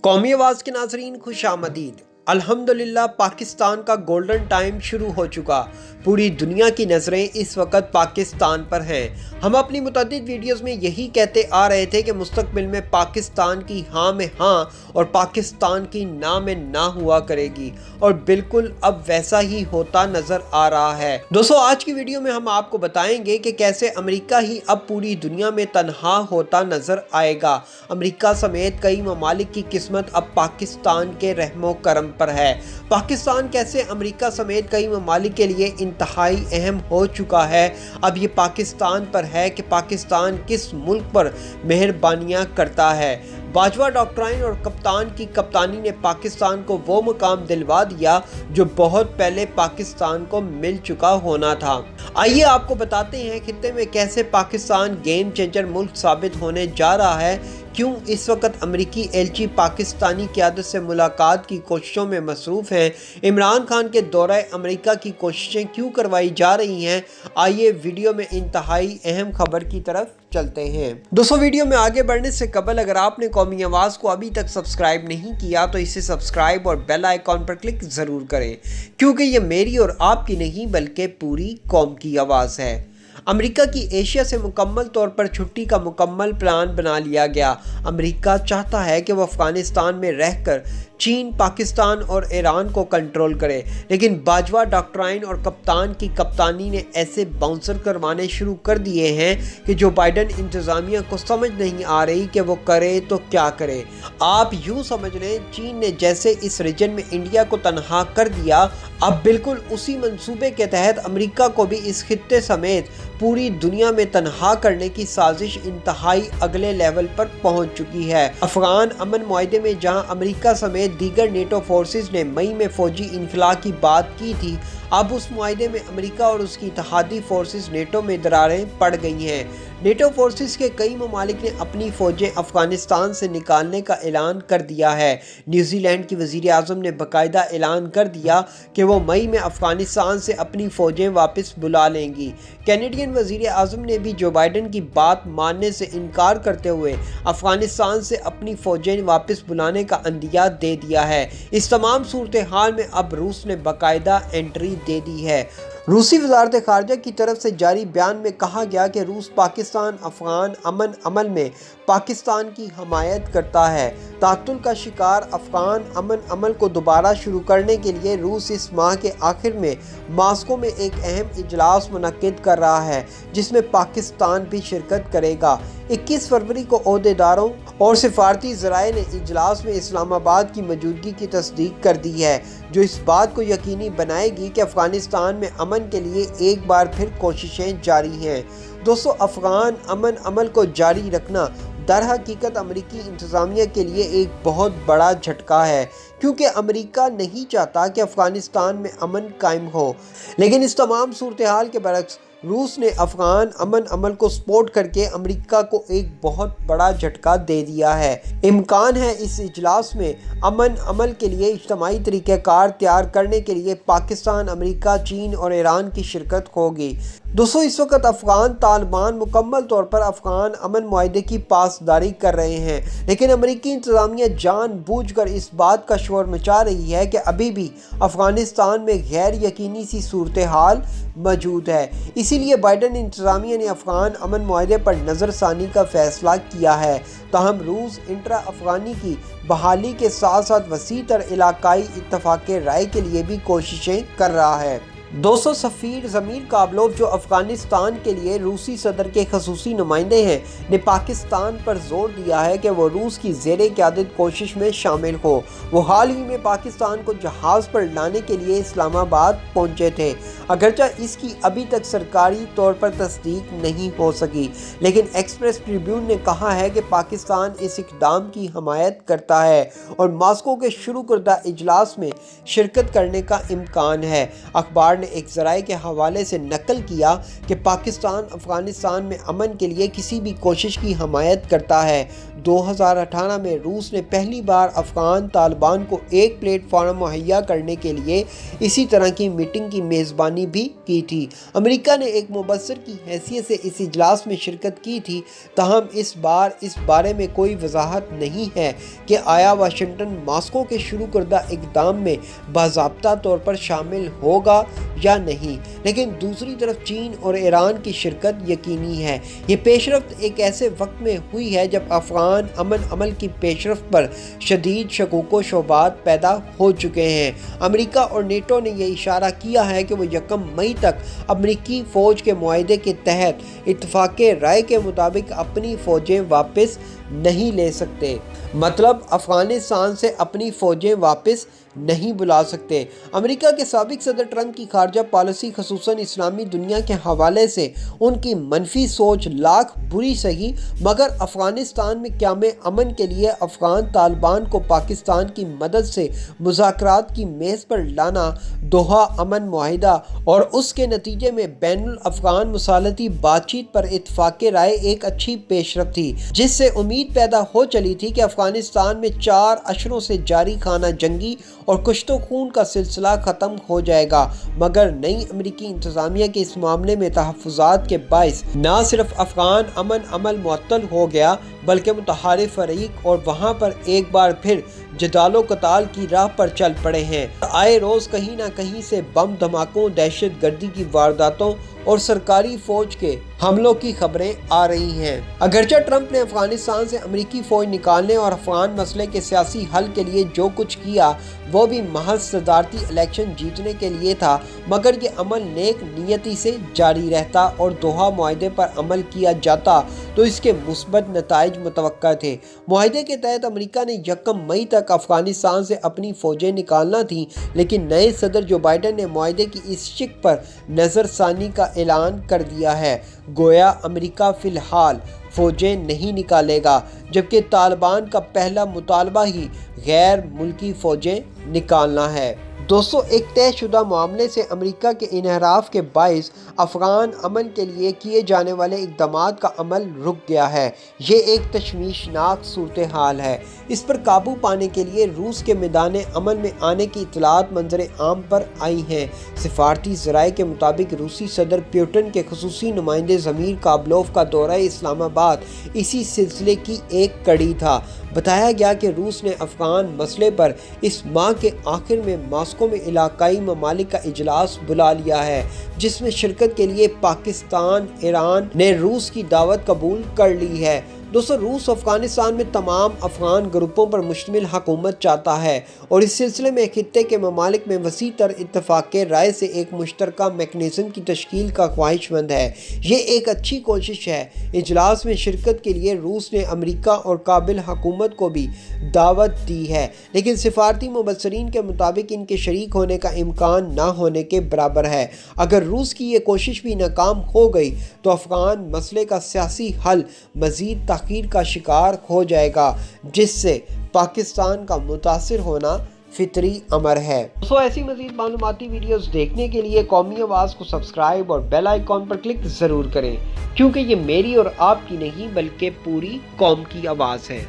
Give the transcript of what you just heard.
قومی آواز کے ناظرین خوش آمدید۔ الحمدللہ پاکستان کا گولڈن ٹائم شروع ہو چکا۔ پوری دنیا کی نظریں اس وقت پاکستان پر ہیں۔ ہم اپنی متعدد ویڈیوز میں یہی کہتے آ رہے تھے کہ مستقبل میں پاکستان کی ہاں میں ہاں اور پاکستان کی نہ میں نہ ہوا کرے گی، اور بالکل اب ویسا ہی ہوتا نظر آ رہا ہے۔ دوستو، آج کی ویڈیو میں ہم آپ کو بتائیں گے کہ کیسے امریکہ ہی اب پوری دنیا میں تنہا ہوتا نظر آئے گا۔ امریکہ سمیت کئی ممالک کی قسمت اب پاکستان کے رحم و کرم پر ہے۔ پاکستان کیسے امریکہ سمیت کئی ممالک کے لیے انتہائی اہم ہو چکا ہے۔ اب یہ پاکستان پر ہے کہ پاکستان کس ملک پر مہربانیاں کرتا ہے۔ باجوہ ڈاکٹرائن اور کپتان کی کپتانی نے پاکستان کو وہ مقام دلوا دیا جو بہت پہلے پاکستان کو مل چکا ہونا تھا۔ آئیے آپ کو بتاتے ہیں خطے میں کیسے پاکستان گیم چینجر ملک ثابت ہونے جا رہا ہے، کیوں اس وقت امریکی ایلچی پاکستانی قیادت سے ملاقات کی کوششوں میں مصروف ہیں، عمران خان کے دورہ امریکہ کی کوششیں کیوں کروائی جا رہی ہیں۔ آئیے ویڈیو میں انتہائی اہم خبر کی طرف چلتے ہیں۔ دوستو، ویڈیو میں آگے بڑھنے سے قبل اگر آپ نے قومی آواز کو ابھی تک سبسکرائب نہیں کیا تو اسے سبسکرائب اور بیل آئیکن پر کلک ضرور کریں، کیونکہ یہ میری اور آپ کی نہیں بلکہ پوری قوم کی آواز ہے۔ امریکہ کی ایشیا سے مکمل طور پر چھٹی کا مکمل پلان بنا لیا گیا۔ امریکہ چاہتا ہے کہ وہ افغانستان میں رہ کر چین، پاکستان اور ایران کو کنٹرول کرے، لیکن باجوہ ڈاکٹرائن اور کپتان کی کپتانی نے ایسے باؤنسر کروانے شروع کر دیے ہیں کہ جو بائیڈن انتظامیہ کو سمجھ نہیں آ رہی کہ وہ کرے تو کیا کرے۔ آپ یوں سمجھ لیں، چین نے جیسے اس ریجن میں انڈیا کو تنہا کر دیا، اب بالکل اسی منصوبے کے تحت امریکہ کو بھی اس خطے سمیت پوری دنیا میں تنہا کرنے کی سازش انتہائی اگلے لیول پر پہنچ چکی ہے۔ افغان امن معاہدے میں جہاں امریکہ سمیت دیگر نیٹو فورسز نے مئی میں فوجی انخلا کی بات کی تھی، اب اس معاہدے میں امریکہ اور اس کی اتحادی فورسز نیٹو میں دراریں پڑ گئی ہیں۔ نیٹو فورسز کے کئی ممالک نے اپنی فوجیں افغانستان سے نکالنے کا اعلان کر دیا ہے۔ نیوزی لینڈ کی وزیر اعظم نے باقاعدہ اعلان کر دیا کہ وہ مئی میں افغانستان سے اپنی فوجیں واپس بلا لیں گی۔ کینیڈین وزیر اعظم نے بھی جو بائیڈن کی بات ماننے سے انکار کرتے ہوئے افغانستان سے اپنی فوجیں واپس بلانے کا عندیہ دے دیا ہے۔ اس تمام صورتحال میں اب روس نے باقاعدہ انٹری دے دی ہے۔ روسی وزارت خارجہ کی طرف سے جاری بیان میں کہا گیا کہ روس پاکستان افغان امن عمل میں پاکستان کی حمایت کرتا ہے۔ تعطل کا شکار افغان امن عمل کو دوبارہ شروع کرنے کے لیے روس اس ماہ کے آخر میں ماسکو میں ایک اہم اجلاس منعقد کر رہا ہے، جس میں پاکستان بھی شرکت کرے گا۔ 21 فروری کو عہدیداروں اور سفارتی ذرائع نے اجلاس میں اسلام آباد کی موجودگی کی تصدیق کر دی ہے، جو اس بات کو یقینی بنائے گی کہ افغانستان میں امن کے لیے ایک بار پھر کوششیں جاری ہیں۔ دوستو، افغان امن عمل کو جاری رکھنا در حقیقت امریکی انتظامیہ کے لیے ایک بہت بڑا جھٹکا ہے، کیونکہ امریکہ نہیں چاہتا کہ افغانستان میں امن قائم ہو، لیکن اس تمام صورتحال کے برعکس روس نے افغان امن عمل کو سپورٹ کر کے امریکہ کو ایک بہت بڑا جھٹکا دے دیا ہے۔ امکان ہے اس اجلاس میں امن عمل کے لیے اجتماعی طریقہ کار تیار کرنے کے لیے پاکستان، امریکہ، چین اور ایران کی شرکت ہوگی۔ دوستو، اس وقت افغان طالبان مکمل طور پر افغان امن معاہدے کی پاسداری کر رہے ہیں، لیکن امریکی انتظامیہ جان بوجھ کر اس بات کا شور مچا رہی ہے کہ ابھی بھی افغانستان میں غیر یقینی سی صورتحال موجود ہے۔ اسی لیے بائیڈن انتظامیہ نے افغان امن معاہدے پر نظر ثانی کا فیصلہ کیا ہے۔ تاہم روس انٹرا افغانی کی بحالی کے ساتھ ساتھ وسیع تر علاقائی اتفاق رائے کے لیے بھی کوششیں کر رہا ہے۔ دوستو، سفیر ضمیر کابلوف، جو افغانستان کے لیے روسی صدر کے خصوصی نمائندے ہیں، نے پاکستان پر زور دیا ہے کہ وہ روس کی زیر قیادت کوشش میں شامل ہو۔ وہ حال ہی میں پاکستان کو جہاز پر لانے کے لیے اسلام آباد پہنچے تھے، اگرچہ اس کی ابھی تک سرکاری طور پر تصدیق نہیں ہو سکی، لیکن ایکسپریس ٹریبیون نے کہا ہے کہ پاکستان اس اقدام کی حمایت کرتا ہے اور ماسکو کے شروع کردہ اجلاس میں شرکت کرنے کا امکان ہے۔ اخبار نے نے ایک ذرائع کے حوالے سے نقل کیا کہ پاکستان افغانستان میں امن کے لیے کسی بھی کوشش کی حمایت کرتا ہے۔ 2018 میں روس نے پہلی بار افغان طالبان کو ایک پلیٹ فارم مہیا کرنے کے لیے اسی طرح کی میٹنگ کی میزبانی بھی کی تھی۔ امریکہ نے ایک مبصر کی حیثیت سے اس اجلاس میں شرکت کی تھی، تاہم اس بار اس بارے میں کوئی وضاحت نہیں ہے کہ آیا واشنگٹن ماسکو کے شروع کردہ اقدام میں باضابطہ طور پر شامل ہوگا یا نہیں، لیکن دوسری طرف چین اور ایران کی شرکت یقینی ہے۔ یہ پیش رفت ایک ایسے وقت میں ہوئی ہے جب افغان امن عمل کی پیش رفت پر شدید شکوک و شبہات پیدا ہو چکے ہیں۔ امریکہ اور نیٹو نے یہ اشارہ کیا ہے کہ وہ 1 مئی تک امریکی فوج کے معاہدے کے تحت اتفاق رائے کے مطابق اپنی فوجیں واپس نہیں لے سکتے، مطلب افغانستان سے اپنی فوجیں واپس نہیں بلا سکتے۔ امریکہ کے سابق صدر ٹرمپ کی خارجہ پالیسی خصوصاً اسلامی دنیا کے حوالے سے ان کی منفی سوچ لاکھ بری سہی، مگر افغانستان میں قیام امن کے لیے افغان طالبان کو پاکستان کی مدد سے مذاکرات کی میز پر لانا، دوحہ امن معاہدہ اور اس کے نتیجے میں بین الافغان مصالحتی بات چیت پر اتفاق رائے ایک اچھی پیش رفت تھی، جس سے امید پیدا ہو چلی تھی کہ افغانستان میں 4 اشروں سے جاری خانہ جنگی اور کشت و خون کا سلسلہ ختم ہو جائے گا، مگر نئی امریکی انتظامیہ کے اس معاملے میں تحفظات کے باعث نہ صرف افغان امن عمل معطل ہو گیا بلکہ متحارب فریق اور وہاں پر ایک بار پھر جدال و قتال کی راہ پر چل پڑے ہیں۔ آئے روز کہیں نہ کہیں سے بم دھماکوں، دہشت گردی کی وارداتوں اور سرکاری فوج کے حملوں کی خبریں آ رہی ہیں۔ اگرچہ ٹرمپ نے افغانستان سے امریکی فوج نکالنے اور افغان مسئلے کے سیاسی حل کے لیے جو کچھ کیا وہ بھی محض صدارتی الیکشن جیتنے کے لیے تھا، مگر یہ عمل نیک نیتی سے جاری رہتا اور دوحہ معاہدے پر عمل کیا جاتا تو اس کے مثبت نتائج متوقع تھے۔ معاہدے کے تحت امریکہ نے 1 مئی تک افغانستان سے اپنی فوجیں نکالنا تھیں، لیکن نئے صدر جو بائیڈن نے معاہدے کی اس شق پر نظر ثانی کا اعلان کر دیا ہے، گویا امریکہ فی الحال فوجیں نہیں نکالے گا، جبکہ طالبان کا پہلا مطالبہ ہی غیر ملکی فوجیں نکالنا ہے۔ دوستو، ایک طے شدہ معاملے سے امریکہ کے انحراف کے باعث افغان امن کے لیے کیے جانے والے اقدامات کا عمل رک گیا ہے۔ یہ ایک تشویشناک صورتحال ہے۔ اس پر قابو پانے کے لیے روس کے میدان عمل میں آنے کی اطلاعات منظر عام پر آئی ہیں۔ سفارتی ذرائع کے مطابق روسی صدر پیوٹن کے خصوصی نمائندے ضمیر کابلوف کا دورہ اسلام آباد اسی سلسلے کی ایک کڑی تھا۔ بتایا گیا کہ روس نے افغان مسئلے پر اس ماہ کے آخر میں ماسکو میں علاقائی ممالک کا اجلاس بلا لیا ہے، جس میں شرکت کے لیے پاکستان، ایران نے روس کی دعوت قبول کر لی ہے۔ دوستو، روس افغانستان میں تمام افغان گروپوں پر مشتمل حکومت چاہتا ہے اور اس سلسلے میں خطے کے ممالک میں وسیع تر اتفاق رائے سے ایک مشترکہ میکانزم کی تشکیل کا خواہش مند ہے۔ یہ ایک اچھی کوشش ہے۔ اجلاس میں شرکت کے لیے روس نے امریکہ اور کابل حکومت کو بھی دعوت دی ہے، لیکن سفارتی مبصرین کے مطابق ان کے شریک ہونے کا امکان نہ ہونے کے برابر ہے۔ اگر روس کی یہ کوشش بھی ناکام ہو گئی تو افغان مسئلے کا سیاسی حل مزید تاخیر کا شکار ہو جائے گا، جس سے پاکستان کا متاثر ہونا فطری امر ہے۔ ایسی مزید معلوماتی ویڈیوز دیکھنے کے لیے قومی آواز کو سبسکرائب اور بیل آئیکن پر کلک ضرور کریں، کیونکہ یہ میری اور آپ کی نہیں بلکہ پوری قوم کی آواز ہے۔